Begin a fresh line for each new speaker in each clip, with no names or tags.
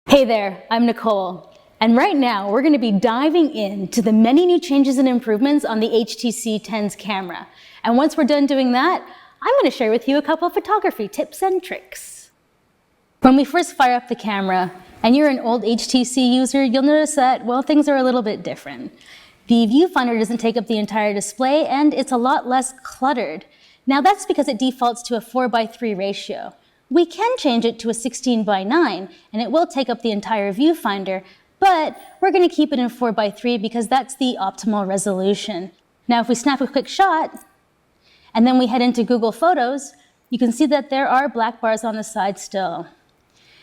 Hey there, I'm Nicole, and right now we're going to be diving into the many new changes and improvements on the HTC 10's camera. And once we're done doing that, I'm going to share with you a couple of photography tips and tricks. When we first fire up the camera, and you're an old HTC user, you'll notice that, well, things are a little bit different. The viewfinder doesn't take up the entire display, and it's a lot less cluttered. Now that's because it defaults to a 4:3 ratio. We can change it to a 16:9, and it will take up the entire viewfinder, but we're going to keep it in 4:3 because that's the optimal resolution. Now, if we snap a quick shot, and then we head into Google Photos, you can see that there are black bars on the side still.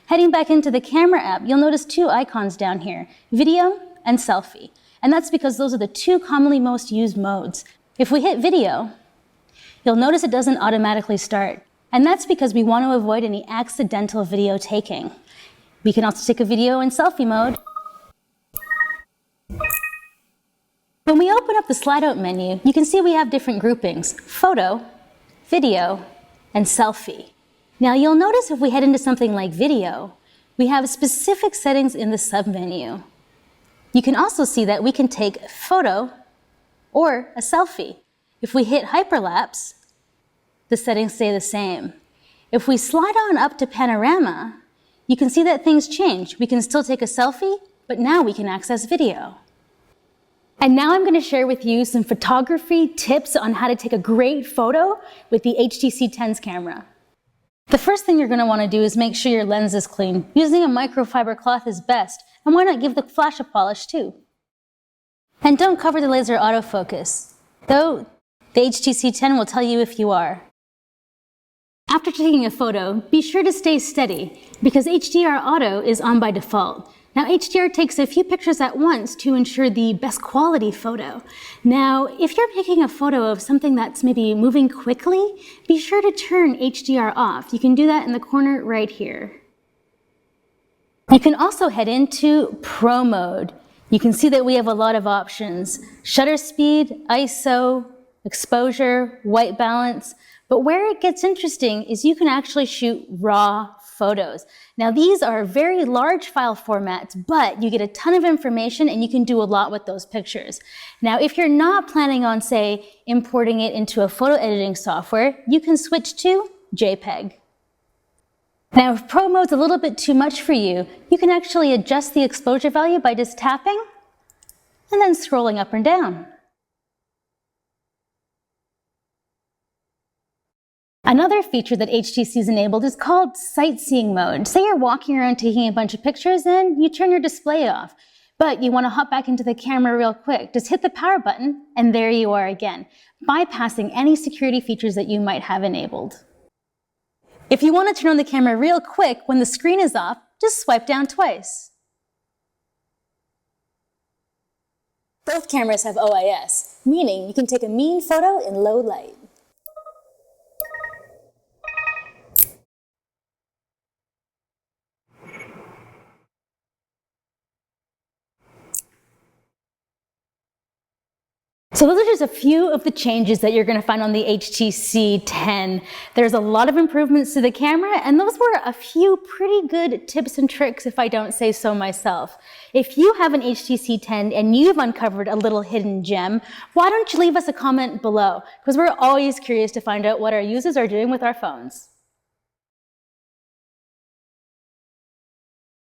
Heading back into the camera app, you'll notice two icons down here, video and selfie. And that's because those are the two commonly most used modes. If we hit video, you'll notice it doesn't automatically start. And that's because we want to avoid any accidental video taking. We can also take a video in selfie mode. When we open up the slide-out menu, you can see we have different groupings: photo, video, and selfie. Now you'll notice if we head into something like video, we have specific settings in the sub-menu. You can also see that we can take a photo or a selfie. If we hit hyperlapse, the settings stay the same. If we slide on up to panorama, you can see that things change. We can still take a selfie, but now we can access video. And now I'm going to share with you some photography tips on how to take a great photo with the HTC 10's camera. The first thing you're going to want to do is make sure your lens is clean. Using a microfiber cloth is best, and why not give the flash a polish too? And don't cover the laser autofocus, though the HTC 10 will tell you if you are. After taking a photo, be sure to stay steady, because HDR Auto is on by default. Now, HDR takes a few pictures at once to ensure the best quality photo. Now, if you're taking a photo of something that's maybe moving quickly, be sure to turn HDR off. You can do that in the corner right here. You can also head into Pro mode. You can see that we have a lot of options: shutter speed, ISO, exposure, white balance. But where it gets interesting is you can actually shoot raw photos. Now these are very large file formats, but you get a ton of information and you can do a lot with those pictures. Now if you're not planning on, say, importing it into a photo editing software, you can switch to JPEG. Now if Pro mode's a little bit too much for you, you can actually adjust the exposure value by just tapping and then scrolling up and down. Another feature that HTC's enabled is called sightseeing mode. Say you're walking around taking a bunch of pictures and you turn your display off, but you want to hop back into the camera real quick. Just hit the power button and there you are again, bypassing any security features that you might have enabled. If you want to turn on the camera real quick when the screen is off, just swipe down twice. Both cameras have OIS, meaning you can take a mean photo in low light. So those are just a few of the changes that you're going to find on the HTC 10. There's a lot of improvements to the camera, and those were a few pretty good tips and tricks if I don't say so myself. If you have an HTC 10 and you've uncovered a little hidden gem, why don't you leave us a comment below? Because we're always curious to find out what our users are doing with our phones.